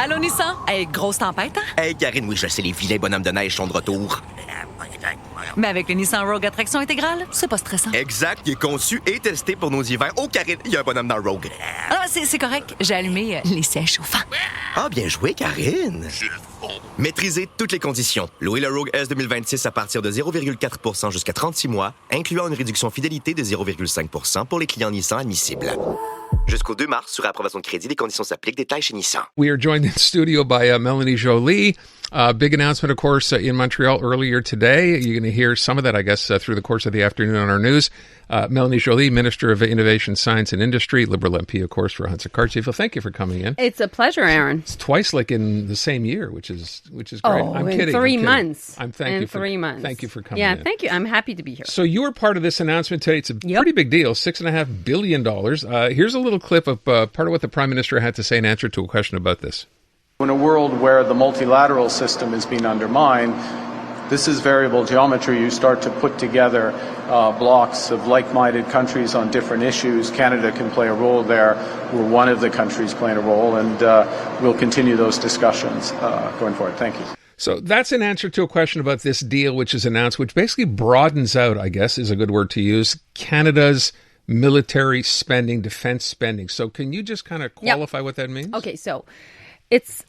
Allô, Nissan? Hey, grosse tempête, hein? Hey, Karine, oui, je sais, les vilains bonhommes de neige sont de retour. Mais avec le Nissan Rogue à traction intégrale, c'est pas stressant. Exact, il est conçu et testé pour nos hivers. Oh, Karine, il y a un bonhomme dans le Rogue. Ah, c'est correct. J'ai allumé les sièges chauffants. Ah, bien joué, Karine. Maîtrisez toutes les conditions. Louez le Rogue S 2026 à partir de 0,4% jusqu'à 36 mois, incluant une réduction fidélité de 0,5% pour les clients Nissan admissibles. Jusqu'au 2 mars, sur approbation de crédit, les conditions s'appliquent. Détails chez Nissan. We are joined in studio by Mélanie Joly. Big announcement, of course, in Montreal earlier today. You're going to hear some of that, I guess, through the course of the afternoon on our news. Mélanie Joly, Minister of Innovation, Science and Industry, Liberal MP, of course, for Ahuntsic-Cartierville. Thank you for coming in. It's a pleasure, Aaron. It's twice like in the same year, which is great. Oh, I'm in kidding. 3 months. Thank you for 3 months. Thank you for coming Yeah, in. thank you. I'm happy to be here. So you were part of this announcement today. It's a pretty big deal, $6.5 billion. Here's a little clip of part of what the Prime Minister had to say in answer to a question about this. In a world where the multilateral system is being undermined, this is variable geometry. You start to put together blocks of like-minded countries on different issues. Canada can play a role there. We're one of the countries playing a role, and we'll continue those discussions going forward. Thank you. So that's an answer to a question about this deal, which is announced, which basically broadens out, I guess is a good word to use, Canada's military spending, defense spending. So can you just kind of qualify what that means? Okay, so it's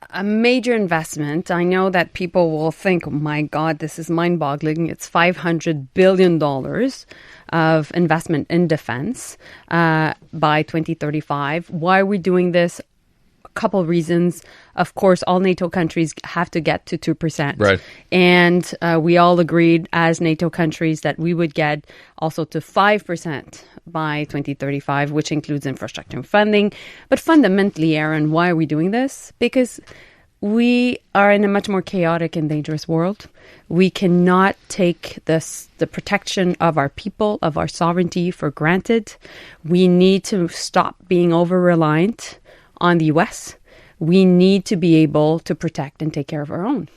a major investment. I know that people will think, oh my God, this is mind-boggling. It's $500 billion of investment in defense by 2035. Why are we doing this? Couple reasons. Of course, all NATO countries have to get to 2%. Right. And we all agreed as NATO countries that we would get also to 5% by 2035, which includes infrastructure and funding. But fundamentally, Aaron, why are we doing this? Because we are in a much more chaotic and dangerous world. We cannot take the protection of our people, of our sovereignty for granted. We need to stop being over-reliant on the U.S., we need to be able to protect and take care of our own.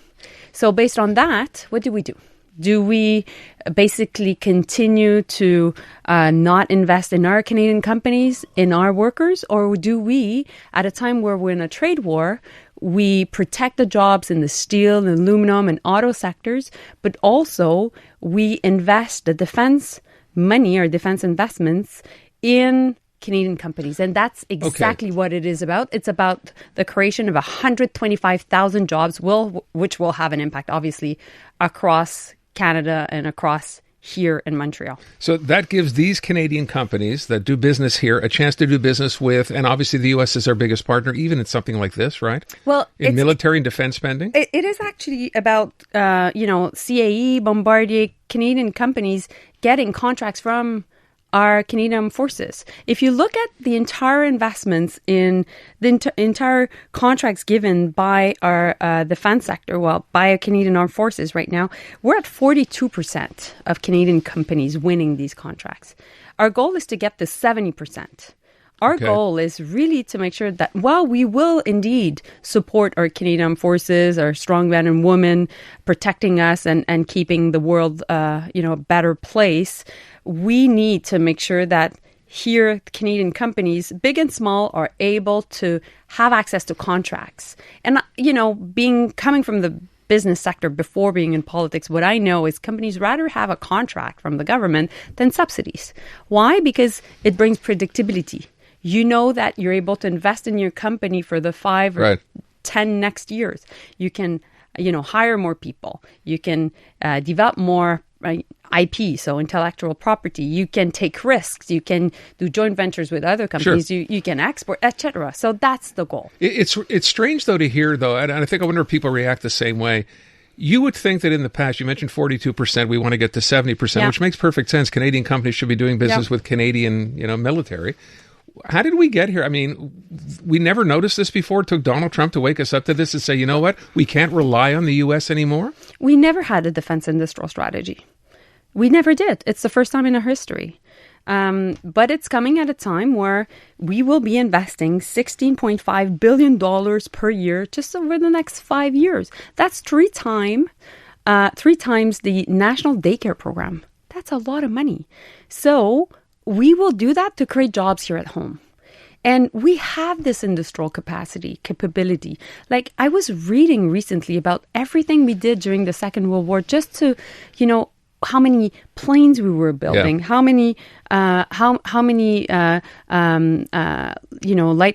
So based on that, what do we do? Do we basically continue to not invest in our Canadian companies, in our workers? Or do we, at a time where we're in a trade war, we protect the jobs in the steel and aluminum and auto sectors, but also we invest the defense money or defense investments in Canadian companies. And that's exactly what it is about. It's about the creation of 125,000 jobs, which will have an impact, obviously, across Canada and across here in Montreal. So that gives these Canadian companies that do business here a chance to do business with, and obviously the U.S. is our biggest partner, even in something like this, right? Well, in military and defense spending? It is actually about, CAE, Bombardier, Canadian companies getting contracts from our Canadian forces. If you look at the entire investments in the entire contracts given by our defense sector, by our Canadian Armed Forces right now, we're at 42% of Canadian companies winning these contracts. Our goal is to get to 70%. Our goal is really to make sure that while we will indeed support our Canadian forces, our strong men and women, protecting us and keeping the world, a better place, we need to make sure that here Canadian companies, big and small, are able to have access to contracts. And, coming from the business sector before being in politics, what I know is companies rather have a contract from the government than subsidies. Why? Because it brings predictability. You know that you're able to invest in your company for the 5 or 10 next years. You can, hire more people. You can develop more IP, so intellectual property. You can take risks. You can do joint ventures with other companies. Sure. You can export, etc. So that's the goal. It's strange, though, to hear, though, and I wonder if people react the same way. You would think that in the past, you mentioned 42%, we want to get to 70%, which makes perfect sense. Canadian companies should be doing business with Canadian, military. How did we get here? I mean, we never noticed this before. It took Donald Trump to wake us up to this and say, you know what? We can't rely on the U.S. anymore. We never had a defense industrial strategy. We never did. It's the first time in our history. But it's coming at a time where we will be investing $16.5 billion per year just over the next 5 years. That's three times the national daycare program. That's a lot of money. So we will do that to create jobs here at home. And we have this industrial capability. Like, I was reading recently about everything we did during the Second World War just to, how many planes we were building, how many light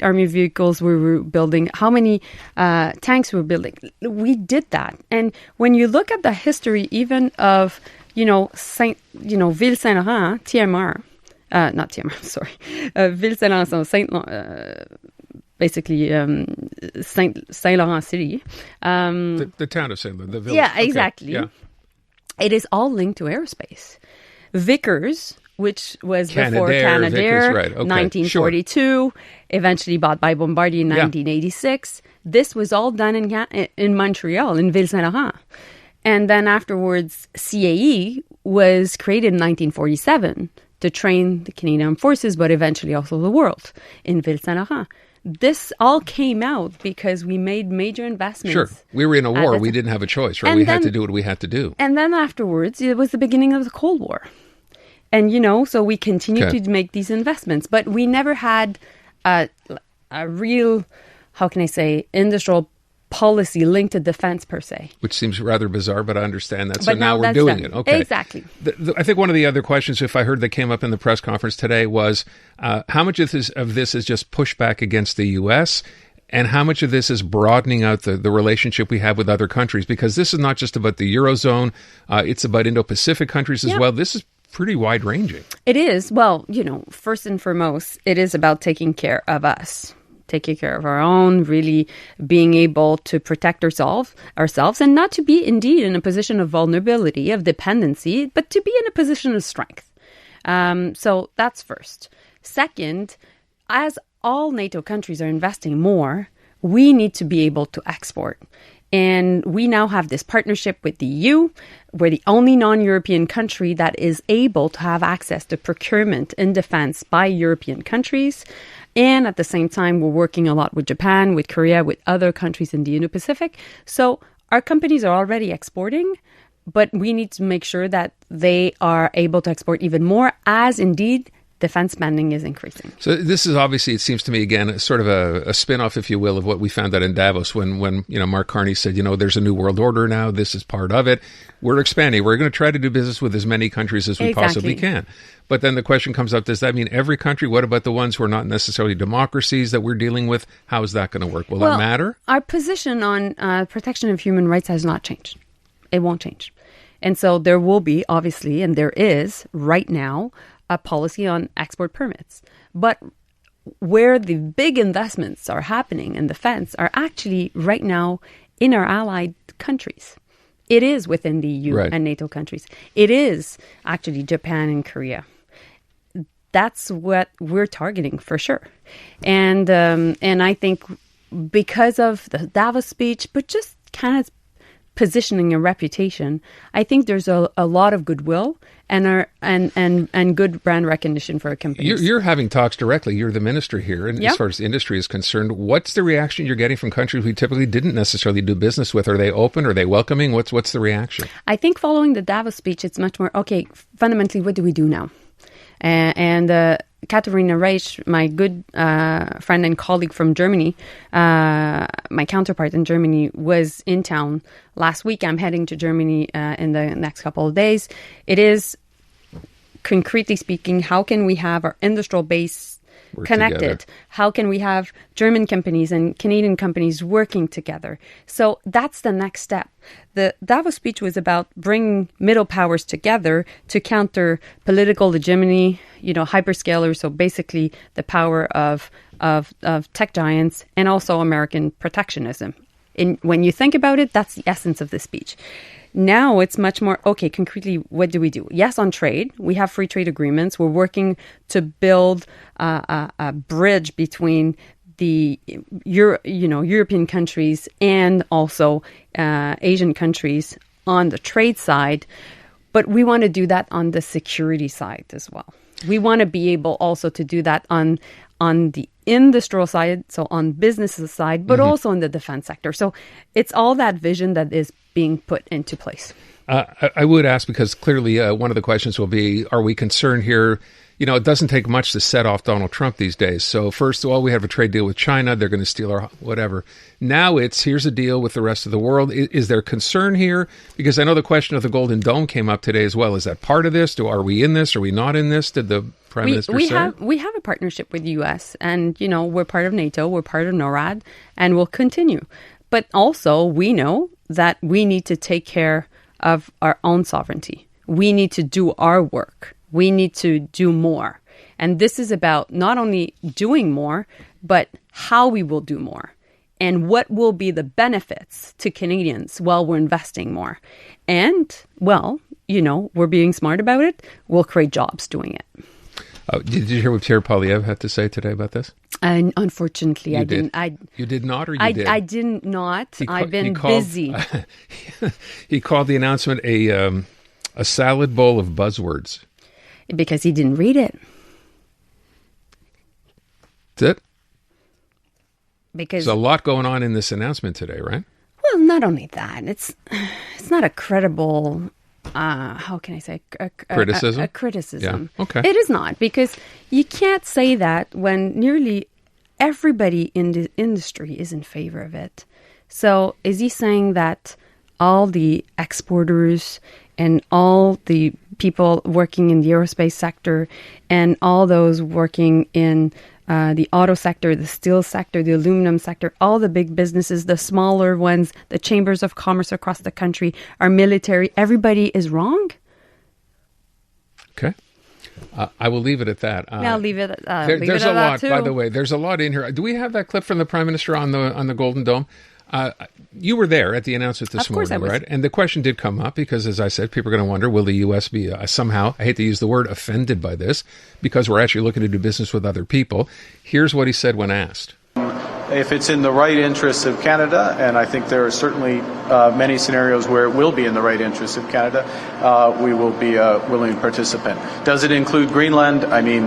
army vehicles we were building, how many tanks we were building. We did that. And when you look at the history even of, Ville Saint-Laurent, TMR, not TMR, sorry, Ville Saint-Laurent, basically Saint Laurent City. The town of Saint Laurent, the village. Yeah, exactly. Okay. Yeah. It is all linked to aerospace. Vickers, which was before Canadair, Canadair, right. Okay. 1942, eventually bought by Bombardier in 1986. This was all done in Montreal, in Ville Saint-Laurent. And then afterwards, CAE was created in 1947 to train the Canadian Forces, but eventually also the world in Ville Saint-Laurent. This all came out because we made major investments. Sure. We were in a war. We didn't have a choice, right? We had to do what we had to do. And then afterwards, it was the beginning of the Cold War. And, so we continued to make these investments. But we never had a real, industrial policy linked to defense per se. Which seems rather bizarre, but I understand that. So now we're doing it. Okay. Exactly. I think one of the other questions, if I heard that came up in the press conference today, was how much of this is just pushback against the U.S., and how much of this is broadening out the relationship we have with other countries? Because this is not just about the Eurozone. It's about Indo-Pacific countries as well. This is pretty wide-ranging. It is. Well, first and foremost, it is about taking care of us. Taking care of our own, really being able to protect ourselves, and not to be indeed in a position of vulnerability, of dependency, but to be in a position of strength. So that's first. Second, as all NATO countries are investing more, we need to be able to export. And we now have this partnership with the EU. We're the only non-European country that is able to have access to procurement in defense by European countries. And at the same time, we're working a lot with Japan, with Korea, with other countries in the Indo-Pacific. So our companies are already exporting, but we need to make sure that they are able to export even more, as indeed defense spending is increasing. So this is obviously, it seems to me, again, sort of a spin-off, if you will, of what we found out in Davos when Mark Carney said, there's a new world order now. This is part of it. We're expanding. We're going to try to do business with as many countries as we possibly can. But then the question comes up, does that mean every country? What about the ones who are not necessarily democracies that we're dealing with? How is that going to work? Will that matter? Our position on protection of human rights has not changed. It won't change. And so there will be, obviously, and there is right now, a policy on export permits. But where the big investments are happening in defense are actually right now in our allied countries. It is within the EU and NATO countries. It is actually Japan and Korea. That's what we're targeting for sure. And I think because of the Davos speech, but just kind of positioning a reputation, I think there's a lot of goodwill and good brand recognition for our companies. You're having talks directly. You're the minister here, and as far as the industry is concerned, what's the reaction you're getting from countries we typically didn't necessarily do business with? Are they open? Are they welcoming? What's the reaction? I think following the Davos speech, it's much more, fundamentally, what do we do now? And Katharina Reich, my good friend and colleague from Germany, my counterpart in Germany, was in town last week. I'm heading to Germany in the next couple of days. It is, concretely speaking, how can we have our industrial base connected? Together. How can we have German companies and Canadian companies working together? So that's the next step. The Davos speech was about bringing middle powers together to counter political hegemony, hyperscalers, so basically the power of tech giants, and also American protectionism. When you think about it, that's the essence of the speech. Now it's much more, concretely, what do we do? Yes, on trade, we have free trade agreements. We're working to build a bridge between the European countries and also Asian countries on the trade side. But we want to do that on the security side as well. We want to be able also to do that on the industrial side, so on business side, but also in the defense sector. So it's all that vision that is being put into place. I would ask, because clearly one of the questions will be, are we concerned here? You know, it doesn't take much to set off Donald Trump these days. So first of all, we have a trade deal with China. They're going to steal our whatever. Now it's, here's a deal with the rest of the world. Is there concern here? Because I know the question of the Golden Dome came up today as well. Is that part of this? Are we in this? Are we not in this? Did the Prime Minister say? We have a partnership with the U.S. and, you know, we're part of NATO, we're part of NORAD, and we'll continue. But also we know that we need to take care of our own sovereignty. We need to do our work. We need to do more. And this is about not only doing more, but how we will do more and what will be the benefits to Canadians while we're investing more. And, well, you know, we're being smart about it. We'll create jobs doing it. Did you hear what Pierre Poilievre had to say today about this? And unfortunately, I didn't. You did not, or you did? I did not. I've been busy. He called the announcement a salad bowl of buzzwords. Because he didn't read it. That's it? Because there's a lot going on in this announcement today, right? Well, not only that. It's not a credible, how can I say? Criticism? A criticism. Yeah. Okay. It is not, because you can't say that when nearly everybody in the industry is in favor of it. So is he saying that all the exporters and all the people working in the aerospace sector and all those working in the auto sector, the steel sector, the aluminum sector, all the big businesses, the smaller ones, the chambers of commerce across the country, our military, everybody is wrong? Okay. I will leave it at that. I'll leave it. There's a lot, by the way. There's a lot in here. Do we have that clip from the Prime Minister on the Golden Dome? You were there at the announcement this morning, right? And the question did come up because, as I said, people are going to wonder, will the U.S. be somehow, I hate to use the word, offended by this, because we're actually looking to do business with other people. Here's what he said when asked. If it's in the right interests of Canada, and I think there are certainly many scenarios where it will be in the right interests of Canada, we will be a willing participant. Does it include Greenland? I mean,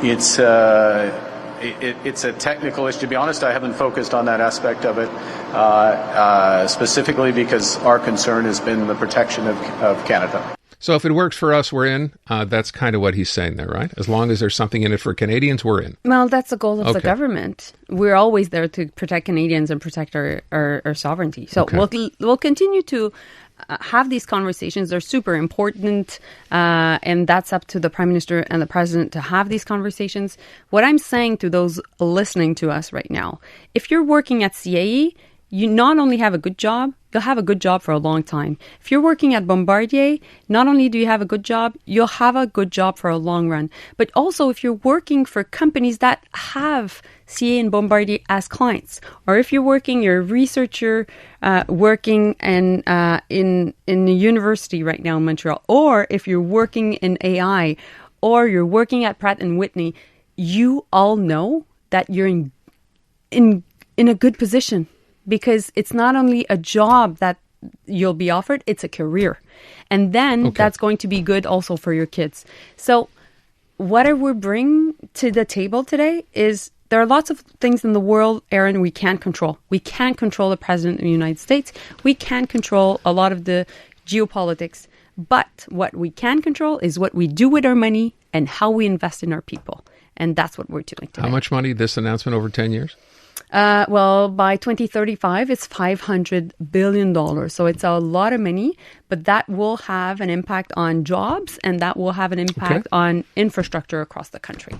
it's a technical issue. To be honest, I haven't focused on that aspect of it specifically because our concern has been the protection of Canada. So if it works for us, we're in. That's kind of what he's saying there, right? As long as there's something in it for Canadians, we're in. Well, that's the goal of the government. We're always there to protect Canadians and protect our sovereignty. So we'll continue to have these conversations. They're super important, and that's up to the Prime Minister and the President to have these conversations. What I'm saying to those listening to us right now, if you're working at CAE, you not only have a good job, you'll have a good job for a long time. If you're working at Bombardier, not only do you have a good job, you'll have a good job for a long run. But also if you're working for companies that have CAE and Bombardier as clients, or if you're a researcher working in a university right now in Montreal, or if you're working in AI, or you're working at Pratt & Whitney, you all know that you're in a good position. Because it's not only a job that you'll be offered, it's a career. And then that's going to be good also for your kids. So what we bring to the table today is there are lots of things in the world, Aaron, we can't control. We can't control the President of the United States. We can't control a lot of the geopolitics. But what we can control is what we do with our money and how we invest in our people. And that's what we're doing today. How much money, this announcement, over 10 years? Well, by 2035, it's $500 billion. So it's a lot of money, but that will have an impact on jobs and that will have an impact on infrastructure across the country.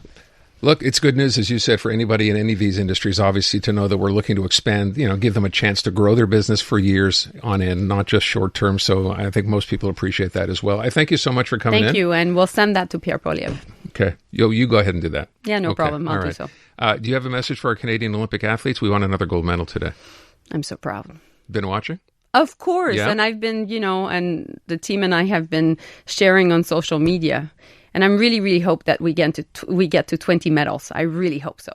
Look, it's good news, as you said, for anybody in any of these industries, obviously, to know that we're looking to expand, give them a chance to grow their business for years on end, not just short term. So I think most people appreciate that as well. I thank you so much for coming in. Thank you. And we'll send that to Pierre Poilievre. Okay. You go ahead and do that. Yeah, no problem. I'll do so. Do you have a message for our Canadian Olympic athletes? We won another gold medal today. I'm so proud. Been watching? Of course. Yeah. And I've been, and the team and I have been sharing on social media. And I'm really, really hope that we get to 20 medals. I really hope so.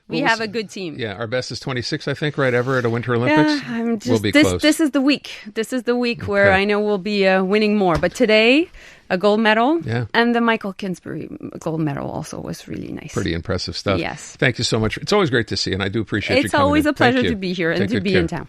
We have a good team. Yeah, our best is 26, I think, right, ever at a Winter Olympics. Yeah, we'll be close. This is the week. This is the week where I know we'll be winning more. But today, a gold medal. Yeah. And the Michael Kinsbury gold medal also was really nice. Pretty impressive stuff. Yes. Thank you so much. It's always great to see you, and I do appreciate you coming. It's always in. a pleasure Thank you. to be here and Take to good be care. in town.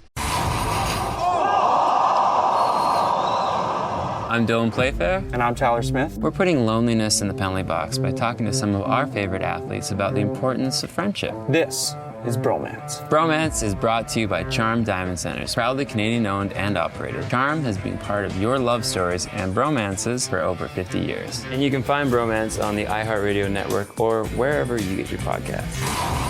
I'm Dylan Playfair. And I'm Tyler Smith. We're putting loneliness in the penalty box by talking to some of our favorite athletes about the importance of friendship. This is Bromance. Bromance is brought to you by Charm Diamond Centers, proudly Canadian-owned and operated. Charm has been part of your love stories and bromances for over 50 years. And you can find Bromance on the iHeartRadio network or wherever you get your podcasts.